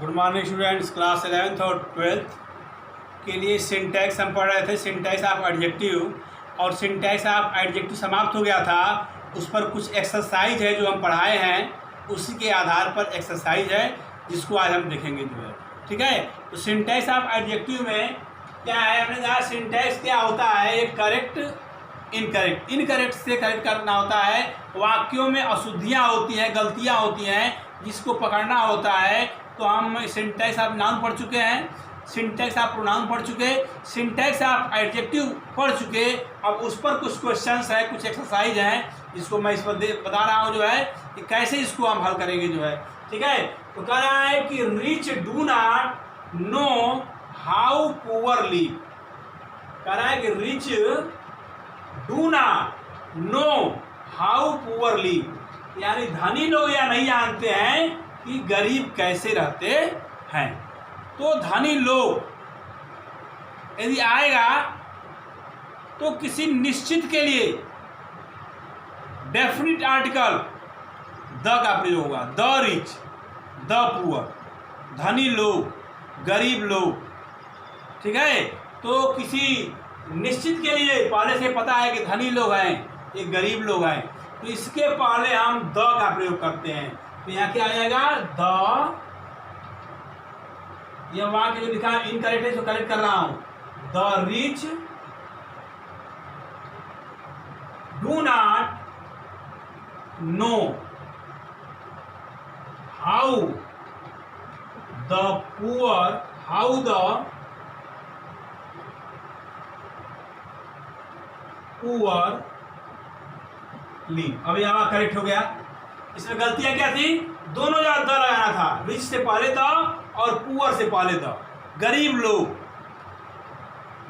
Good morning students. Class 11th और 12th के लिए सिंटैक्स हम पढ़ रहे थे। सिंटैक्स ऑफ एडजेक्टिव और सिंटैक्स ऑफ एडजेक्टिव समाप्त हो गया था। उस पर कुछ एक्सरसाइज है जो हम पढ़ाए हैं, उसी के आधार पर एक्सरसाइज है जिसको आज हम देखेंगे जो है। ठीक है, तो सिंटैक्स ऑफ एडजेक्टिव में क्या है, हमने कहा सिंटैक्स क्या होता है, एक करेक्ट इनकरेक्ट, इनकरेक्ट से करेक्ट करना होता है। वाक्यों में अशुद्धियाँ होती हैं, गलतियाँ होती हैं, जिसको पकड़ना होता है। तो हम सिंटैक्स ऑफ नाउन पढ़ चुके हैं, सिंटैक्स ऑफ प्रोनाउन पढ़ चुके, सिंटैक्स ऑफ एडजेक्टिव पढ़ चुके। अब उस पर कुछ क्वेश्चंस है, कुछ एक्सरसाइज हैं जिसको मैं इस पर बता रहा हूँ जो है कि कैसे इसको हम हल करेंगे जो है। ठीक है, तो कह रहा है कि rich do not know how poor live. कह रहा है कि rich do not know how poor live, यानी धनी लोग या नहीं जानते हैं कि गरीब कैसे रहते हैं। तो धनी लोग यदि आएगा तो किसी निश्चित के लिए डेफिनिट आर्टिकल द का प्रयोग होगा। द रिच, द पुअर, धनी लोग, गरीब लोग। ठीक है, तो किसी निश्चित के लिए पहले से पता है कि धनी लोग हैं, ये गरीब लोग हैं, तो इसके पहले हम द का प्रयोग करते हैं। तो यहाँ क्या आ जाएगा, द, यह वाक्य जो लिखा है इनकरेक्ट है, इसको करेक्ट कर रहा हूं। The rich do not know how the poor, how the poor live. अब यहाँ करेक्ट हो गया। इसमें गलतियां क्या थी, दोनों जगह द लगाना था, रिच से पहले द और पुअर से पहले द। गरीब लोग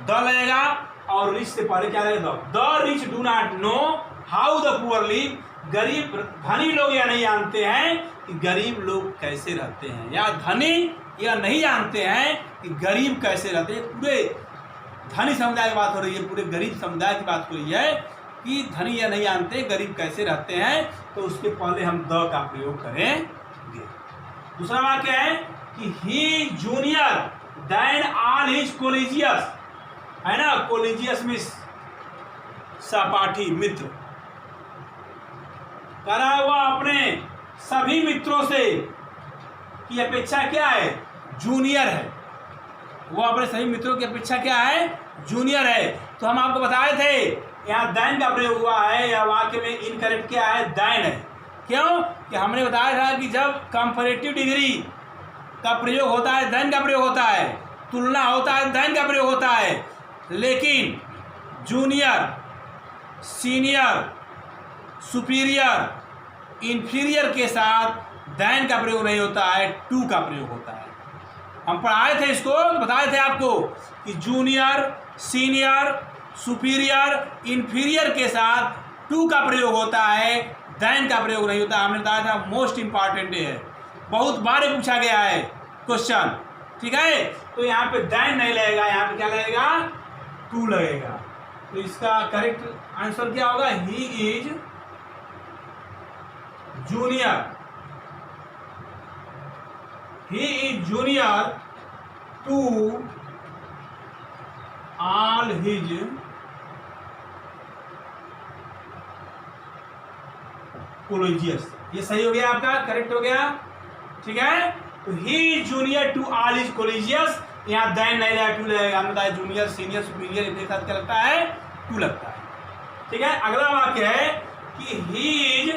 द लगेगा और रिच से पहले क्या लगेगा, the rich do not know how the poor live. गरीब, धनी लोग या नहीं जानते हैं कि गरीब लोग कैसे रहते हैं, या धनी या नहीं जानते हैं कि गरीब कैसे रहते हैं। पूरे धनी समुदाय की बात हो रही है, पूरे गरीब समुदाय की बात हो रही है कि धनी या नहीं जानते गरीब कैसे रहते हैं। तो उसके पहले हम द का प्रयोग करेंगे। दूसरा वाक्य है कि ही जूनियर देन ऑल हिज कोलिजियस, है ना, कोलिजियस में सहपाठी, मित्र। कह रहा है वह अपने सभी मित्रों से की अपेक्षा क्या है, जूनियर है। वो अपने सभी मित्रों की अपेक्षा क्या है, जूनियर है। तो हम आपको बताए थे यहाँ दैन का प्रयोग हुआ है, या वाक्य में इनकरेक्ट क्या है, दैन है। क्यों कि हमने बताया था कि जब कंपैरेटिव डिग्री का प्रयोग होता है दैन का प्रयोग होता है, तुलना होता है दैन का प्रयोग होता है, लेकिन जूनियर, सीनियर, सुपीरियर, इंफीरियर के साथ दैन का प्रयोग नहीं होता है, टू का प्रयोग होता है। हम पढ़ाए थे इसको, बताए थे आपको कि जूनियर, सीनियर, सुपीरियर, इंफीरियर के साथ टू का प्रयोग होता है, दैन का प्रयोग नहीं होता। हमने बताया था मोस्ट इंपॉर्टेंट है, बहुत बार पूछा गया है क्वेश्चन। ठीक है, तो यहाँ पे दैन नहीं लगेगा, यहाँ पे क्या लगेगा, टू लगेगा। तो इसका करेक्ट आंसर क्या होगा, he is junior, he is junior to all his collegians। ये सही हो गया, आपका करेक्ट हो गया। ठीक है, तो he is junior to all his collegians, यहाँ दैन नहीं लगेगा, टू लगेगा। हमने बताया जूनियर, सीनियर, सुपीरियर इनके साथ क्या लगता है, टू लगता है। ठीक है, अगला वाक्य है कि he is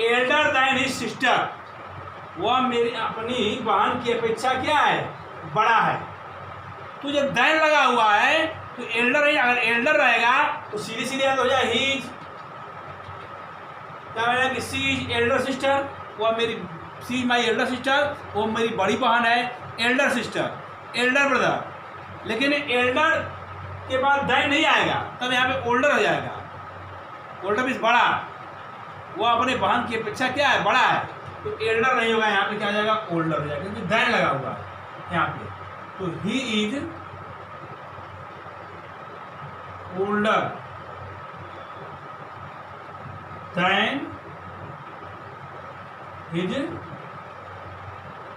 elder than his sister, वह मेरी अपनी बहन की अपेक्षा क्या है, बड़ा है। तो जब दैन लगा हुआ है तो एल्डर है, अगर एल्डर रहेगा तो सीधे सीधे हो जाए ही, क्या रहेगा कि सी इज एल्डर सिस्टर, वह मेरी, सी इज माई एल्डर सिस्टर, वो मेरी बड़ी बहन है, एल्डर सिस्टर, एल्डर ब्रदर। लेकिन एल्डर के बाद दैन नहीं आएगा, तब यहाँ पे ओल्डर हो जाएगा। ओल्डर मीन्स बड़ा, वो अपने बहन की अपेक्षा क्या है, बड़ा है। तो एल्डर नहीं होगा, यहाँ पे क्या आ जाएगा, ओल्डर हो जाएगा, क्योंकि दैन लगा हुआ है यहाँ पे। तो he is older than his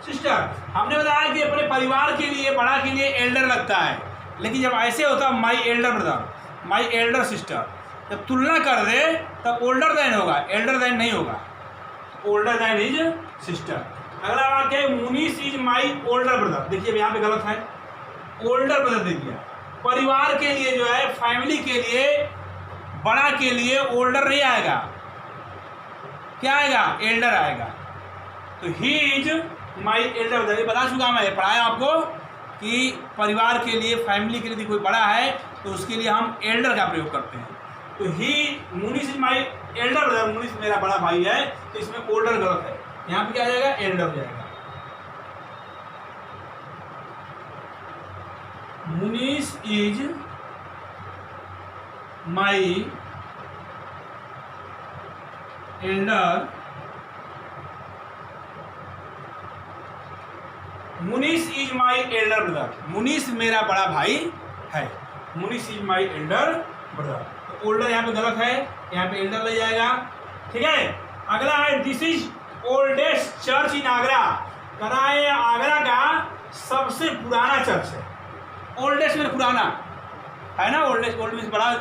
sister. हमने बताया कि अपने परिवार के लिए, बड़ा के लिए एल्डर लगता है, लेकिन जब ऐसे होता है माई elder brother, my elder sister, जब तुलना कर दे तब ओल्डर देन होगा, एल्डर देन नहीं होगा। Older than is sister. अगला वाक्य है Munis is my older brother. देखिए यहाँ पे गलत है, ओल्डर ब्रदर दे दिया। परिवार के लिए जो है, फैमिली के लिए, बड़ा के लिए ओल्डर नहीं आएगा, क्या आएगा? एल्डर आएगा। तो he is my elder brother, ये बता चुका मैं, पढ़ाया आपको कि परिवार के लिए, फैमिली के लिए यदि कोई बड़ा है तो उसके लिए हम एल्डर का प्रयोग करते हैं। तो ही, मुनीस is my elder brother, Munis मेरा बड़ा भाई है, तो इसमें ओल्डर गलत है, यहाँ पे क्या आ जाएगा? एल्डर हो जाएगा। Munis is my elder, Munis is my elder brother, Munis मेरा बड़ा भाई है, Munis is my elder brother. तो ओल्डर यहाँ पे गलत है, यहाँ पे एल्डर ले जाएगा, ठीक है। अगला है दिस इज ओल्डेस्ट चर्च इन आगरा। कहा है आगरा का सबसे पुराना चर्च है। ओल्डेस्ट में पुराना है ना, ओल्डेस्ट, ओल्ड मीन्स बड़ा,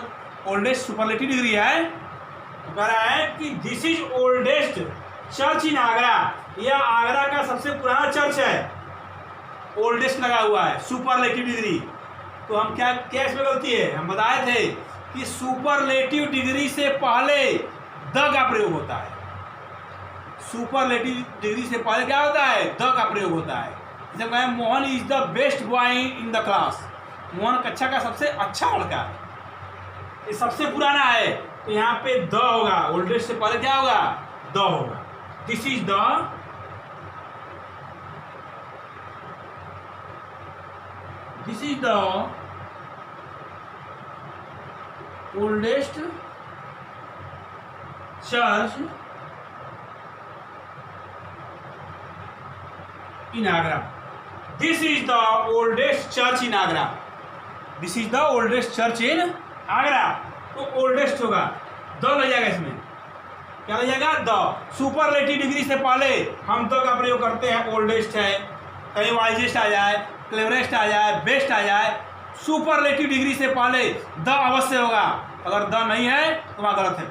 ओल्डेस्ट सुपरलेटिव डिग्री है। तो कह रहा है कि दिस इज ओल्डेस्ट चर्च इन आगरा, यह आगरा का सबसे पुराना चर्च है। ओल्डेस्ट लगा हुआ है, सुपरलेटिव डिग्री। तो हम क्या इसमें गलती है? हम बताए थे कि सुपरलेटिव डिग्री से पहले द का प्रयोग होता है। सुपरलेटिव डिग्री से पहले क्या होता है? द का प्रयोग होता है। जैसे मैं, Mohan is the best boy in the class, Mohan कक्षा का सबसे अच्छा लड़का है, ये सबसे पुराना है, तो यहाँ पे द होगा, ओल्डेस्ट से पहले क्या होगा? द होगा। This is the oldest church in Agra. This is the oldest church in Agra, this is the oldest church इन आगरा। तो ओल्डेस्ट होगा, द लग जाएगा इसमें, क्या लग जाएगा? द। सुपरलेटिव डिग्री से पहले हम द का प्रयोग करते हैं, ओल्डेस्ट है, कहीं वाइजेस्ट आ जाए, क्लेवरेस्ट आ जाए, बेस्ट आ जाए, सुपरलेटिव डिग्री से पहले द अवश्य होगा। अगर द नहीं है तो वहाँ गलत है।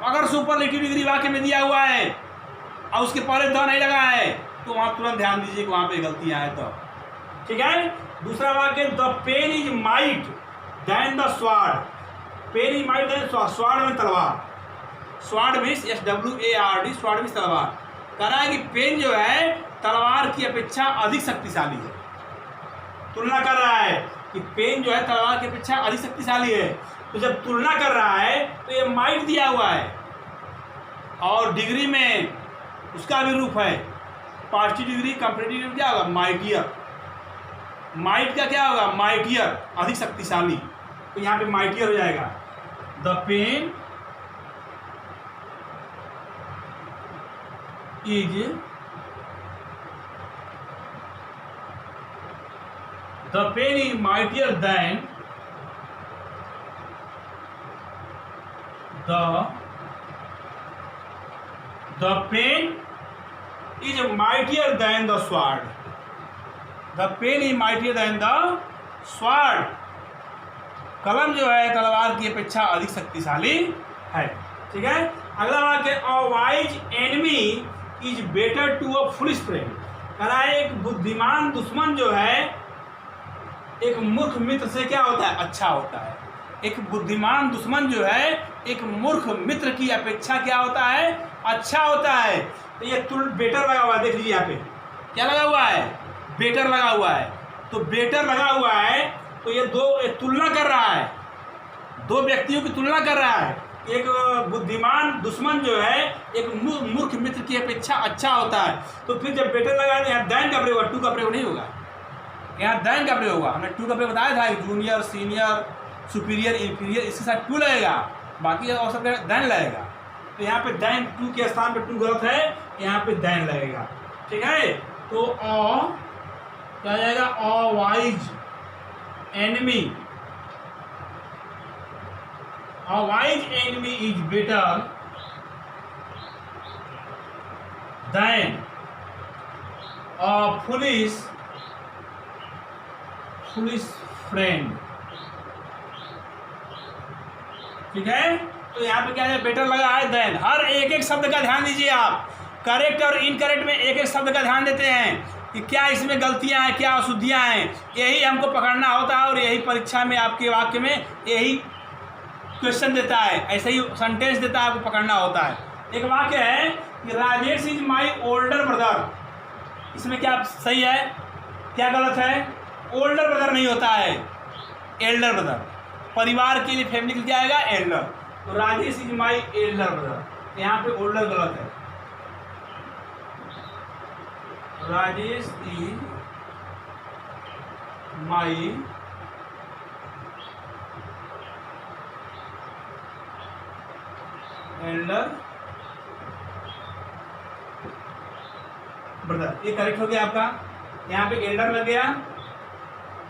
अगर सुपरलेटिव डिग्री वाक्य में दिया हुआ है और उसके पहले द नहीं लगा है तो वहाँ तुरंत ध्यान दीजिए कि वहाँ पे गलतियाँ हैं। तो ठीक है। दूसरा वाक्य, the pen is might than the sword. Pen is might than sword, sword में तलवार, sword means SWARD, sword means तलवार। कह रहा है कि पेन जो है तलवार की अपेक्षा अधिक शक्तिशाली है। तुलना कर रहा है कि पेन जो है तलवार की अपेक्षा अधिक शक्तिशाली है। तो जब तुलना कर रहा है तो ये माइट दिया हुआ है और डिग्री में उसका भी रूप है, पॉजिटिव डिग्री, कंपैरेटिव डिग्री क्या होगा? माइटियर। माइट का क्या होगा? माइटियर, अधिक शक्तिशाली। तो यहाँ पे माइटियर हो जाएगा। The pen is the pain is mightier than the pain is mightier than the sword. The pain is mightier than the sword. कलम जो है तलवार की अपेक्षा अधिक शक्तिशाली है। ठीक है। अगला वाक्य, a wise enemy is better to a foolish friend. कह रहा है एक बुद्धिमान दुश्मन जो है एक मूर्ख मित्र से क्या होता है? अच्छा होता है। एक बुद्धिमान दुश्मन जो है एक मूर्ख मित्र की अपेक्षा क्या होता है? अच्छा होता है। तो ये बेटर लगा हुआ है, देख लीजिए यहाँ पे क्या लगा हुआ है? बेटर लगा हुआ है। तो बेटर लगा हुआ है तो ये तुलना कर रहा है, दो व्यक्तियों की तुलना कर रहा है। एक बुद्धिमान दुश्मन जो है एक मूर्ख मित्र की अपेक्षा अच्छा होता है। तो फिर जब बेटर लगा तो यहाँ दैन का प्रयोग, टू का प्रयोग नहीं होगा, यहाँ दैन का प्रयोग होगा। हमने टू का प्रयोग बताया था, जूनियर, सीनियर, सुपीरियर, इंफीरियर, इसके साथ टू लगेगा, बाकी और सब दैन लगेगा। तो यहाँ पे दैन, टू के स्थान पे टू गलत है, यहाँ पे दैन लगेगा। ठीक है। तो क्या जाएगा? अ wise enemy, a wise enemy is better than foolish friend. ठीक है, तो यहाँ पे क्या है, बेटर लगा है देन। हर एक एक शब्द का ध्यान दीजिए आप, करेक्ट और इनकरेक्ट में एक एक शब्द का ध्यान देते हैं कि क्या इसमें गलतियाँ हैं, क्या अशुद्धियाँ हैं, यही हमको पकड़ना होता है और यही परीक्षा में आपके वाक्य में यही क्वेश्चन देता है, ऐसे ही सेंटेंस देता है, आपको पकड़ना होता है। एक वाक्य है कि Rajesh is my older brother, इसमें क्या सही है, क्या गलत है? ओल्डर ब्रदर नहीं होता है, एल्डर ब्रदर। परिवार के लिए, फैमिली के लिए क्या आएगा? एल्डर। तो Rajesh is my elder brother, यहाँ पे ओल्डर गलत है। Rajesh is my elder brother, ये करेक्ट हो गया आपका, यहाँ पे एल्डर लग गया।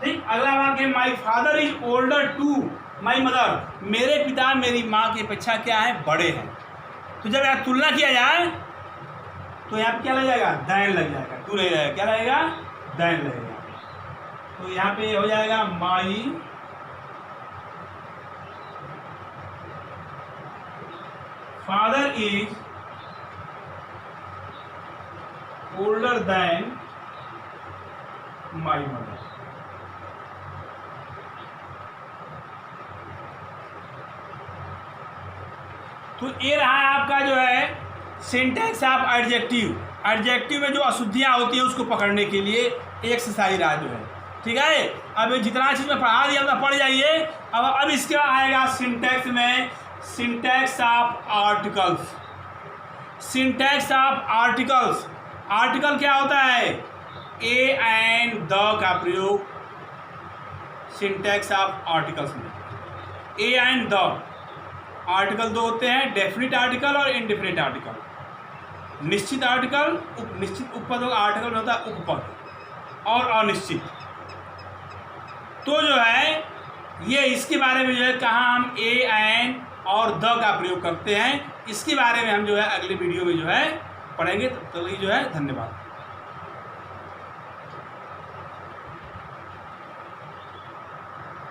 ठीक, अगला वाक्य, my father is older to my mother, मेरे पिता मेरी माँ की अपेक्षा क्या है? बड़े हैं। तो जब यहाँ तुलना किया जाए तो यहाँ पे क्या लग जाएगा? दैन लग जाएगा, टू नहीं रहेगा, क्या लगेगा? दैन लगेगा। तो यहाँ पे हो जाएगा माई father is older than my mother. तो ये रहा आपका जो है सिंटैक्स ऑफ एडजेक्टिव। एडजेक्टिव में जो अशुद्धियाँ होती है उसको पकड़ने के लिए एक्सरसाइज रहा जो है। ठीक है, अब जितना चीज़ में पढ़ा दिया पढ़ जाइए। अब इसके बाद आएगा सिंटैक्स में syntax of articles. Syntax of articles, article क्या होता है? ए एंड द का प्रयोग सिंटैक्स ऑफ आर्टिकल्स में। ए एंड द आर्टिकल दो होते हैं, डेफिनिट आर्टिकल और इनडेफिनिट आर्टिकल। निश्चित आर्टिकल, निश्चित उपपद आर्टिकल में होता है उपपद और अनिश्चित। तो जो है ये इसके बारे में जो है कहाँ हम ए एंड और द का प्रयोग करते हैं, इसके बारे में हम जो है अगले वीडियो में जो है पढ़ेंगे। तो ये जो है, धन्यवाद।